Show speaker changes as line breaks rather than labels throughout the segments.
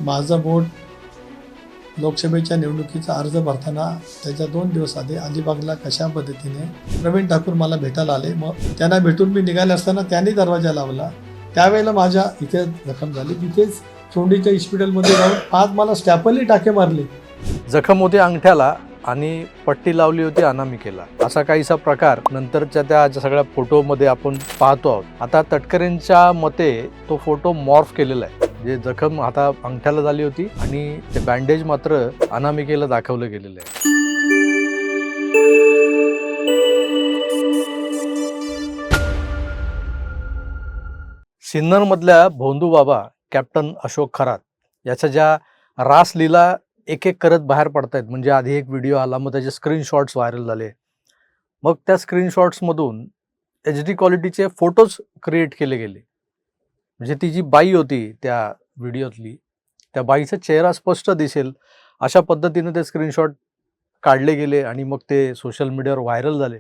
माझं बोट लोकसभेच्या निवडणुकीचा अर्ज भरताना त्याच्या 2 दिवस आधी अलिबागला कशा पद्धतीने प्रवीण ठाकूर मला भेटायला आले. मग त्यांना भेटून मी निघाले असताना त्यांनी दरवाजा लावला. त्यावेळेला माझ्या इथे जखम झाली. तिथेच चोंडीच्या हॉस्पिटलमध्ये जाऊन 5 मला स्टॅपलही टाके मारले.
जखम होती अंगठ्याला आणि पट्टी लावली होती अनामिकेला. असा काहीसा प्रकार नंतरच्या त्या सगळ्या फोटोमध्ये आपण पाहतो आहोत. आता तटकरेंच्या मते तो फोटो मॉर्फ केलेला आहे. जे जखम आता अंगठ्याला झाली होती आणि ते बँडेज मात्र अनामिकेला दाखवलं गेलेलं आहे. सिन्नरमधल्या भोंदू बाबा कॅप्टन अशोक खरात याच्या ज्या रासलीला एक एक करत बाहेर पडतायत. म्हणजे आधी एक व्हिडिओ आला, मग त्याचे स्क्रीनशॉट्स व्हायरल झाले. मग त्या स्क्रीनशॉट्समधून HD क्वालिटीचे फोटोज क्रिएट केले गेले. म्हणजे ती जी बाई होती त्या व्हिडिओतली, त्या बाईचा चेहरा स्पष्ट दिसेल अशा पद्धतीने ते स्क्रीनशॉट काढले गेले आणि मग ते सोशल मीडियावर व्हायरल झाले.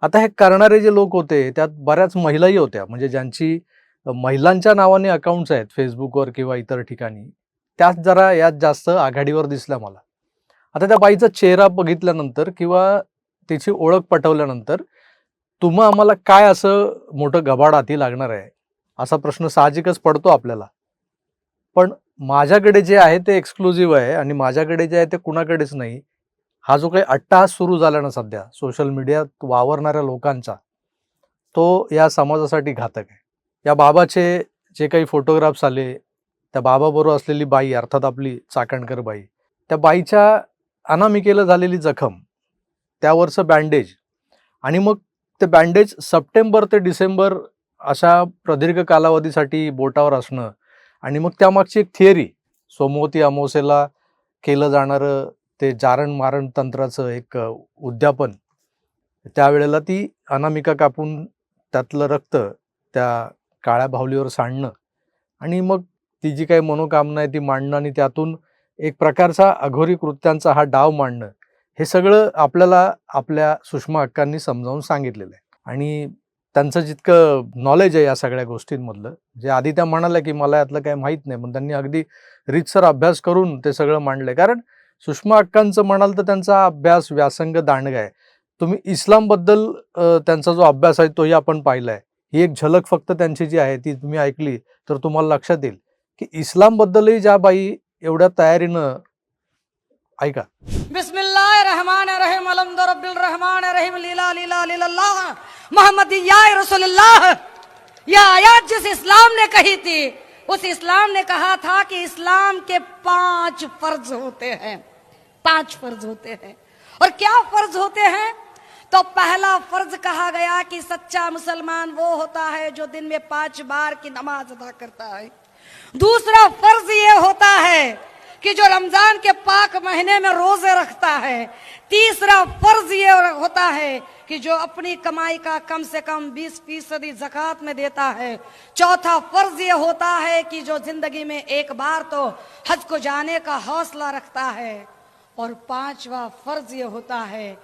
आता हे करणारे जे लोक होते त्यात बऱ्याच महिलाही होत्या. म्हणजे ज्यांची महिलांच्या नावाने अकाउंट्स आहेत फेसबुकवर किंवा इतर ठिकाणी, त्याच जरा यात जास्त आघाडीवर दिसल्या मला. आता त्या बाईचा चेहरा बघितल्यानंतर किंवा तिची ओळख पटवल्यानंतर तुम्हा आम्हाला काय असं मोठं गबाड हाती लागणार आहे असा प्रश्न साहजिकच पडतो आपल्याला. पण माझ्याकडे जे आहे ते एक्सक्लुझिव्ह आहे आणि माझ्याकडे जे आहे ते कुणाकडेच नाही. हा जो काही अट्टहास सुरू झाला ना सध्या सोशल मीडियात वावरणाऱ्या लोकांचा, तो या समाजासाठी घातक आहे. या बाबाचे जे काही फोटोग्राफ्स आले, त्या बाबाबरोबर असलेली बाई अर्थात आपली चाकणकर बाई, त्या बाईच्या अनामिकेला झालेली जखम, त्यावरचं बँडेज आणि मग ते बँडेज सप्टेंबर ते डिसेंबर अशा प्रदीर्घ कालावधीसाठी बोटावर असणं आणि मग त्यामागची एक थिअरी, सोमवती अमावस्येला केलं जाणारं ते जारण मारण तंत्राचं एक उद्यापन, त्यावेळेला ती अनामिका कापून त्यातलं रक्त त्या काळ्या बाहुलीवर सांडणं आणि मग ती जी काही मनोकामना आहे ती मांडणं आणि त्यातून एक प्रकारचा अघोरी कृत्यांचा हा डाव मांडणं, हे सगळं आपल्याला आपल्या सुषमा अक्कांनी समजावून सांगितलेलं आहे. आणि त्यांचं जितकं नॉलेज आहे या सगळ्या गोष्टींमधलं, जे आधी त्या म्हणाल्या की मला यातलं काही माहीत नाही, पण त्यांनी अगदी रीतसर अभ्यास करून ते सगळं मांडलंय. कारण सुषमा अक्कांचं म्हणाल तर त्यांचा अभ्यास व्यासंग दांडगा आहे. तुम्ही इस्लामबद्दल त्यांचा जो अभ्यास आहे तोही आपण पाहिलाय. ही एक झलक फक्त त्यांची जी आहे ती तुम्ही ऐकली तर तुम्हाला लक्षात येईल की इस्लामबद्दलही ज्या बाई एवढ्या तयारीनं, ऐका.
बिस्मिल्लाहिर्रहमानिर्रहीम अलहम्दुलिल्लाहिर्रहमानिर्रहीम लीला लीला लिल्लाह मोहम्मदिया रसूलुल्लाह। यह आयत जिस इस्लाम ने कही थी, उस इस्लाम ने कहा था कि इस्लाम के 5 फर्ज होते हैं। 5 फर्ज होते हैं। और क्या फर्ज होते हैं? तो पहला फर्ज कहा गया कि सच्चा मुसलमान वो होता है जो दिन में 5 बार की नमाज अदा करता है। दूसरा फर्ज ये होता है कि जो रमजान के पाक महीने में रोजे रखता है। तीसरा फर्ज ये होता है कि जो अपनी कमाई का कम से कम 20% ज़कात में देता है। चौथा फर्ज ये होता है कि जो जिंदगी में एक बार तो हज को जाने का हौसला रखता है। और 5वां फर्ज ये होता है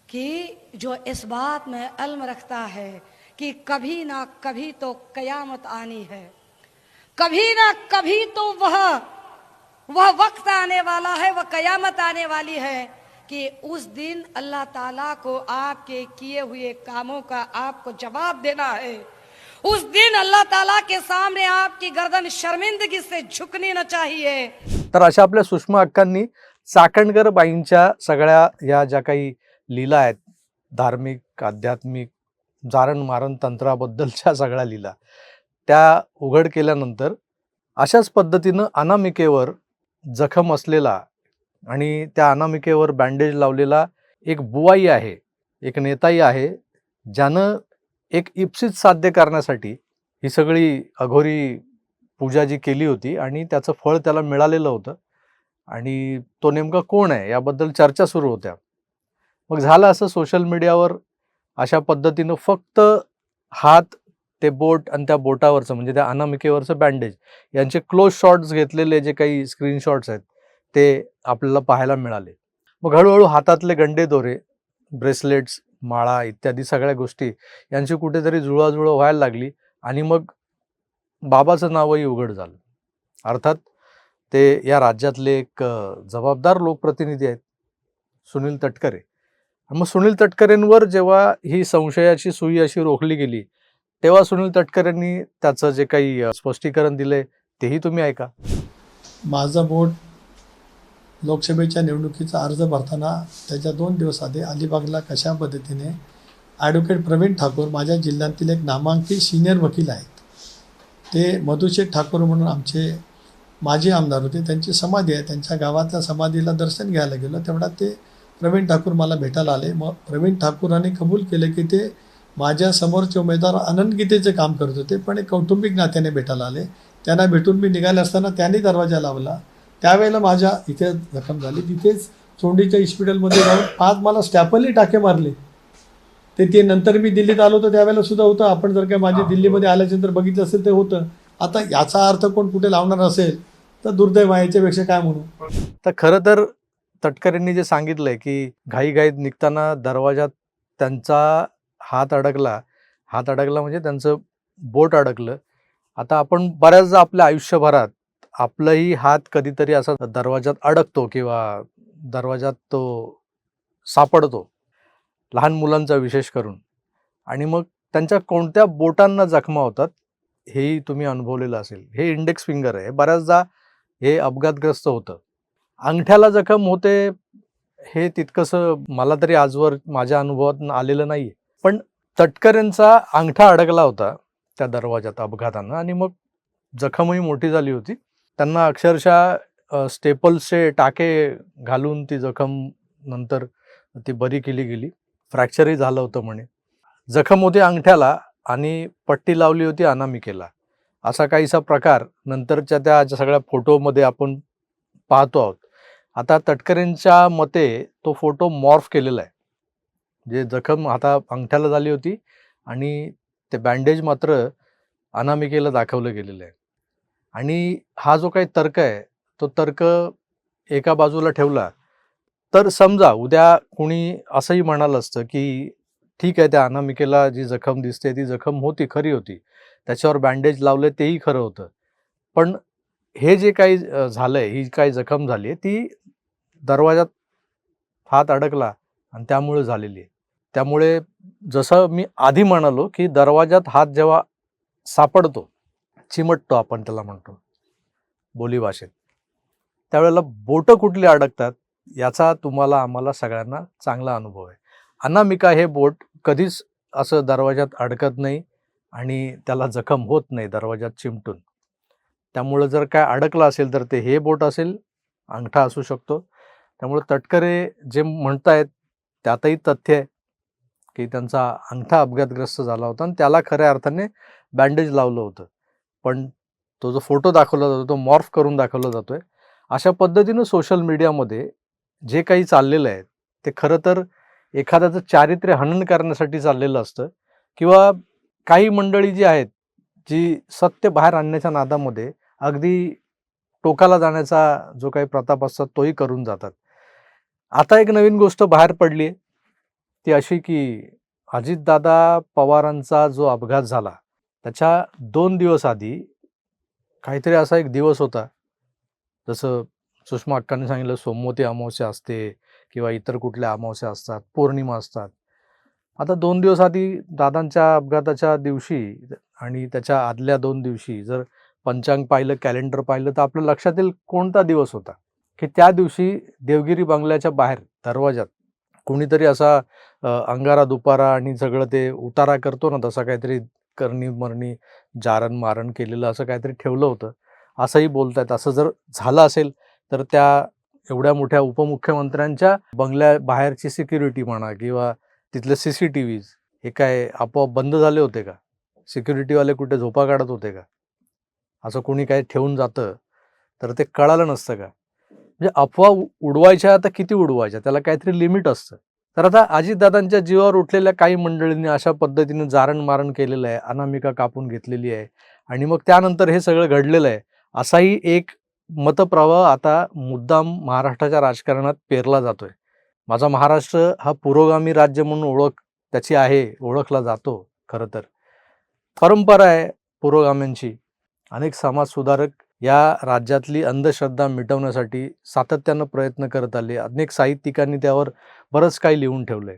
कि जो इस बात में इल्म रखता है कि कभी ना कभी तो कयामत आनी है, कभी ना कभी तो वह वक्त आने वाला है, वह कयामत आने वाली है कि उस दिन अल्लाह ताला को आपके किए हुए कामों का आपको जवाब देना है। उस दिन अल्लाह ताला के सामने आपकी गर्दन शर्मिंदगी से झुकनी न चाहिए।
तर अशा आपल्या सुषमा अक्कांनी चाकणकर बाईंच्या सगळ्या या ज्या काही लीला आहेत, धार्मिक आध्यात्मिक जारण मारण तंत्राबद्दलच्या सगळ्या लीला, त्या उघड केल्यानंतर अशाच पद्धतीनं अनामिकेवर जखम असलेला आणि त्या अनामिकेवर बँडेज लावलेला एक बुवाई आहे, एक नेताई आहे, ज्यानं एक इप्सित साध्य करण्यासाठी ही सगळी अघोरी पूजा जी केली होती आणि त्याचं फळ त्याला मिळालेलं होतं. आणि तो नेमका कोण आहे याबद्दल चर्चा सुरू होत्या. मग झालं असं, सोशल मीडियावर अशा पद्धतीनं फक्त हात, ते बोट आणि त्या बोटावरचं म्हणजे त्या अनामिकेवरचं बँडेज यांचे क्लोज शॉट्स घेतलेले जे काही स्क्रीनशॉट्स आहेत ते आपल्याला पाहायला मिळाले. मग हळूहळू हातातले गंडे दोरे, ब्रेसलेट्स, माळा इत्यादी सगळ्या गोष्टी यांची कुठेतरी जुळवाजुळव व्हायला लागली आणि मग बाबाचं नावही उघड झालं. अर्थात ते या राज्यातले एक जबाबदार लोकप्रतिनिधी आहेत, सुनील तटकरे. आणि मग सुनील तटकरेंवर जेव्हा ही संशयाची सुई अशी रोखली गेली, तेव्हा सुनील तटकरेंनी त्याचं जे काही स्पष्टीकरण दिलंय तेही तुम्ही ऐका.
माझं बोट लोकसभेच्या निवडणुकीचा अर्ज भरताना त्याच्या 2 दिवस आधी अलिबागला कशा पद्धतीने ॲडव्होकेट प्रवीण ठाकूर माझ्या जिल्ह्यातील एक नामांकित सिनियर वकील आहेत. ते मधुशेठ ठाकूर म्हणून आमचे माजी आमदार होते, त्यांची समाधी आहे. त्यांच्या गावातल्या समाधीला दर्शन घ्यायला गेलो तेवढा ते प्रवीण ठाकूर मला भेटायला आले. मग प्रवीण ठाकूरांनी कबूल केलं की ते माझ्या समोरचे उमेदवार आनंद गीतेचे काम करत होते, पण एक कौटुंबिक नात्याने भेटायला आले. त्यांना भेटून मी निघाले असताना त्यांनी दरवाजा लावला. त्यावेळेला माझ्या इथे जखम झाली. तिथेच चोंडीच्या हॉस्पिटलमध्ये जाऊन 5 मला स्टॅपलनी टाके मारले. ते नंतर मी दिल्लीत आलो होतो त्यावेळेला सुद्धा होतं. आपण जर काय माझे दिल्लीमध्ये आल्याच्यानंतर बघितलं असेल ते होतं. आता याचा अर्थ कोण कुठे लावणार असेल तर दुर्दैव आहे, याच्यापेक्षा काय म्हणू.
तर खरं तर तटकरेंनी जे सांगितलंय की घाईघाईत निघताना दरवाजात त्यांचा हात अडकला म्हणजे त्यांचं बोट अडकलं. आता आपण बऱ्याचदा आपल्या आयुष्यभरात आपलाही हात कधीतरी असा दरवाजात अडकतो किंवा दरवाजात तो सापडतो, लहान मुलांचा विशेष करून. आणि मग त्यांच्या कोणत्या बोटांना जखमा होतात हेही तुम्ही अनुभवलेलं असेल. हे इंडेक्स फिंगर आहे. बऱ्याचदा हे अपघातग्रस्त होतं. अंगठ्याला जखम होते हे तितकंसं मला तरी आजवर माझ्या अनुभवात आलेलं नाही आहे. पण तटकरेंचा अंगठा अडकला होता त्या दरवाजात अपघातानं आणि मग जखमही मोठी झाली होती. त्यांना अक्षरशः स्टेपल्सचे टाके घालून ती जखम नंतर ती बरी केली गेली. फ्रॅक्चरही झालं होतं म्हणे. जखम होती अंगठ्याला आणि पट्टी लावली होती अनामिकेला. असा काहीसा प्रकार नंतरच्या त्या सगळ्या फोटोमध्ये आपण पाहतो आहोत. आता तटकरेंच्या मते तो फोटो मॉर्फ केलेला आहे. जे जखम आता अंगठ्याला झाली होती आणि ते बँडेज मात्र अनामिकेला दाखवलं गेलेलं आहे. आणि हा जो काही तर्क आहे तो तर्क एका बाजूला ठेवला तर समजा उद्या कुणी असंही म्हणालं असतं की ठीक आहे, त्या अनामिकेला जी जखम दिसते ती जखम होती, खरी होती, त्याच्यावर बँडेज लावले तेही खरं होतं. पण हे जे काही झालंय, ही काही जखम झाली आहे ती दरवाजात हात अडकला आणि त्यामुळे झालेली आहे. त्यामुळे जसं मी आधी म्हणालो की दरवाजात हात जेव्हा सापडतो, चिमटतो आपण त्याला म्हणतो बोलीभाषेत, त्यावेळेला बोटं कुठली अडकतात याचा तुम्हाला आम्हाला सगळ्यांना चांगला अनुभव आहे. अनामिका हे बोट कधीच असं दरवाजात अडकत नाही आणि त्याला जखम होत नाही दरवाजात चिमटून. त्यामुळं जर काय अडकलं असेल तर ते हे बोट असेल, अंगठा असू शकतो. त्यामुळे तटकरे जे म्हणतायत त्यातही तथ्य आहे की त्यांचा अंगठा अपघातग्रस्त झाला होता आणि त्याला खऱ्या अर्थाने बँडेज लावलं होतं. पण तो जो फोटो दाखवला जातो तो मॉर्फ करून दाखवला जातोय. अशा पद्धतीनं सोशल मीडियामध्ये जे काही चाललेलं आहे ते खरं तर एखाद्याचं चारित्र्य हनन करण्यासाठी चाललेलं असतं किंवा काही मंडळी जी आहेत जी सत्य बाहेर आणण्याच्या नादामध्ये अगदी टोकाला जाण्याचा जो काही प्रताप असतात तोही करून जातात. आता एक नवीन गोष्ट बाहेर पडली आहे ती अशी की अजितदादा पवारांचा जो अपघात झाला त्याच्या 2 दिवस आधी काहीतरी असा एक दिवस होता, जसं सुषमा अक्कांनी सांगितलं सोमवती अमावस्या असते किंवा इतर कुठल्या अमावस्या असतात, पौर्णिमा असतात. आता 2 दिवस आधी दादांच्या अपघाताच्या दिवशी आणि त्याच्या आदल्या 2 दिवशी जर पंचांग पाहिलं, कॅलेंडर पाहिलं तर आपल्या लक्षात येईल कोणता दिवस होता की त्या दिवशी देवगिरी बंगल्याच्या बाहेर दरवाजात कोणीतरी असा अंगारा दुपारा आणि सगळं ते उतारा करतो ना तसा काहीतरी करणी मरणी जारण मारण केलेलं असं काहीतरी ठेवलं होतं असंही बोलतायत. असं जर झालं असेल तर त्या एवढ्या मोठ्या उपमुख्यमंत्र्यांच्या बंगल्या बाहेरची सिक्युरिटी म्हणा किंवा तिथले CCTVs हे काय आपोआप बंद झाले होते का? सिक्युरिटीवाले कुठे झोपा काढत होते का? असं कोणी काही ठेवून जातं तर ते कळालं नसतं का? म्हणजे अफवा उडवायच्या आता किती उडवायच्या, त्याला काहीतरी लिमिट असतं. तर आता अजितदादांच्या जीवावर उठलेल्या काही मंडळींनी अशा पद्धतीने जारण मारण केलेलं आहे, अनामिका कापून घेतलेली आहे आणि मग त्यानंतर हे सगळं घडलेलं आहे असाही एक मतप्रवाह आता मुद्दाम महाराष्ट्राच्या राजकारणात पेरला जातोय. माझा महाराष्ट्र हा पुरोगामी राज्य म्हणून ओळख त्याची आहे, ओळखला जातो. खरं तर परंपरा आहे पुरोगाम्यांची. अनेक समाजसुधारक या राज्यातली अंधश्रद्धा मिटवण्यासाठी सातत्यानं प्रयत्न करत आले. अनेक साहित्यिकांनी त्यावर बरंच काही लिहून ठेवलंय.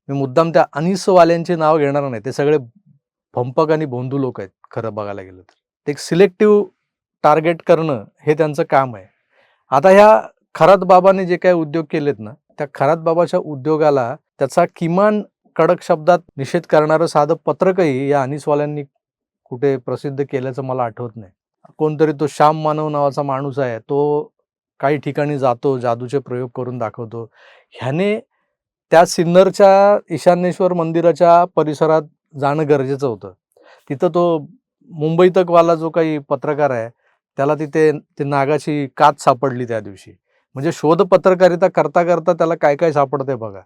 मी मुद्दाम त्या अनिसवाल्यांची नाव घेणार नाही. ते सगळे भंपक आणि भोंदू लोक आहेत खरं बघायला गेलं तर. ते एक सिलेक्टिव्ह टार्गेट करणं हे त्यांचं काम आहे. आता ह्या खरात बाबाने जे काही उद्योग केलेत ना, त्या खरात बाबाच्या उद्योगाला त्याचा किमान कडक शब्दात निषेध करणारं साधं पत्रकही या अनिसवाल्यांनी कुठे प्रसिद्ध केल्याचं मला आठवत नाही. कोणतरी तो श्याम मानव नावाचा माणूस आहे, तो काही ठिकाणी जातो, जादूचे प्रयोग करून दाखवतो. ह्याने त्या सिन्नरच्या ईशान्येश्वर मंदिराच्या परिसरात जाणं गरजेचं होतं. तिथं तो मुंबई तकवाला जो काही पत्रकार आहे, त्याला तिथे ते नागाची कात सापडली त्या दिवशी. म्हणजे शोध पत्रकारिता करता करता त्याला काय काय सापडतंय बघा.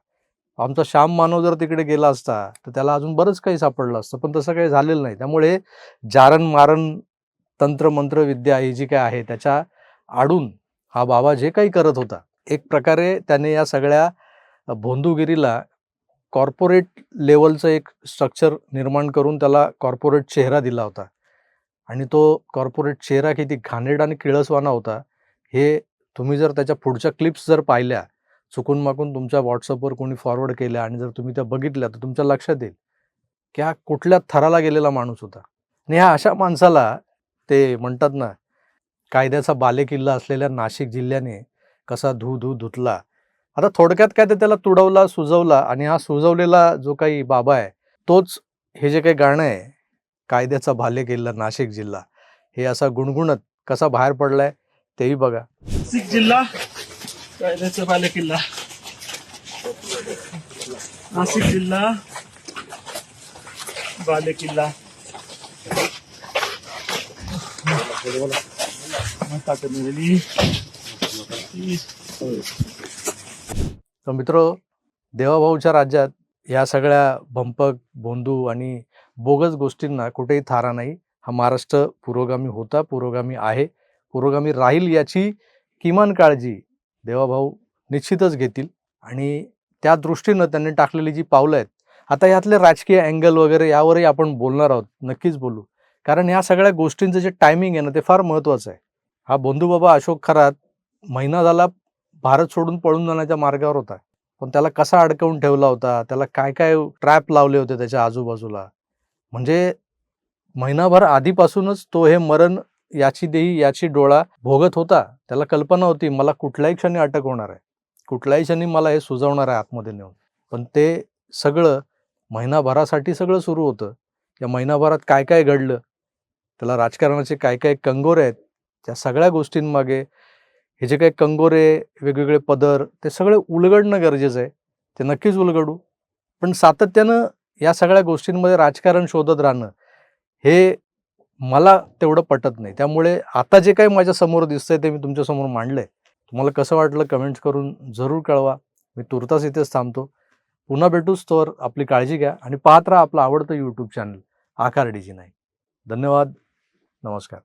आमचा श्याम मानव जर तिकडे गेला असता तर त्याला अजून बरंच काही सापडलं असतं, पण तसं काही झालेलं नाही. त्यामुळे जारण मारण तंत्रमंत्र विद्या ही जी काय आहे त्याच्या आडून हा बाबा जे काही करत होता, एक प्रकारे त्याने या सगळ्या भोंदूगिरीला कॉर्पोरेट लेवलचं एक स्ट्रक्चर निर्माण करून त्याला कॉर्पोरेट चेहरा दिला होता. आणि तो कॉर्पोरेट चेहरा किती घाणेरडा आणि किळसवाना होता हे तुम्ही जर त्याच्या पुढच्या क्लिप्स जर पाहिल्या, चुकून माकून तुमच्या व्हॉट्सअपवर कोणी फॉरवर्ड केल्या आणि जर तुम्ही त्या बघितल्या तर तुमच्या लक्षात येईल की हा कुठल्या थराला गेलेला माणूस होता. आणि ह्या अशा माणसाला ते म्हणतात ना, कायद्याचा बालेकिल्ला असलेल्या नाशिक जिल्ह्याने कसा धुतला. आता थोडक्यात काय, ते त्याला तुडवला, सुजवला आणि हा सुजवलेला जो काही बाबा आहे तोच हे जे काही गाणं आहे, कायद्याचा बालेकिल्ला नाशिक जिल्हा, हे असा गुणगुणत कसा बाहेर पडलाय तेही बघा.
नाशिक जिल्हा कायद्याचा बालेकिल्ला, नाशिक जिल्हा बालेकिल्ला.
तर मित्र, देवाभाऊच्या राज्यात या सगळ्या भंपक, भोंदू आणि बोगस गोष्टींना कुठेही थारा नाही. हा महाराष्ट्र पुरोगामी होता, पुरोगामी आहे, पुरोगामी राहील याची किमान काळजी देवाभाऊ निश्चितच घेतील. आणि त्या दृष्टीनं त्यांनी टाकलेली जी पावलं आहेत, आता यातले राजकीय अँगल वगैरे यावरही आपण बोलणार आहोत, नक्कीच बोलू. कारण ह्या सगळ्या गोष्टींचं जे टायमिंग आहे ना, ते फार महत्त्वाचं आहे. हा भोंदूबाबा अशोक खरात महिना झाला भारत सोडून पळून जाण्याच्या मार्गावर होता, पण त्याला कसा अडकवून ठेवला होता, त्याला काय काय ट्रॅप लावले होते त्याच्या आजूबाजूला. म्हणजे महिनाभर आधीपासूनच तो हे मरण याची देही याची डोळा भोगत होता. त्याला कल्पना होती मला कुठल्याही क्षणी अटक होणार आहे, कुठल्याही क्षणी मला हे सुजवणार आहे आतमध्ये नेऊन. पण ते सगळं महिनाभरासाठी सगळं सुरू होतं. या महिनाभरात काय काय घडलं, त्याला राजकारणाचे काय काय कंगोरे आहेत, त्या सगळ्या गोष्टींमागे हे जे काही कंगोरे, वेगवेगळे पदर, ते सगळे उलगडणं गरजेचं आहे. ते नक्कीच उलगडू. पण सातत्यानं या सगळ्या गोष्टींमध्ये राजकारण शोधत राहणं हे मला तेवढं पटत नाही. त्यामुळे आता जे काही माझ्या समोर दिसतंय ते मी तुमच्यासमोर मांडलंय. तुम्हाला कसं वाटलं कमेंट्स करून जरूर कळवा. मी तुर्तास इथेच थांबतो. पुन्हा भेटूच, तोवर आपली काळजी घ्या आणि पाहत राहा आपलं आवडतं यूट्यूब चॅनल आकार DG9. धन्यवाद. नमस्कार.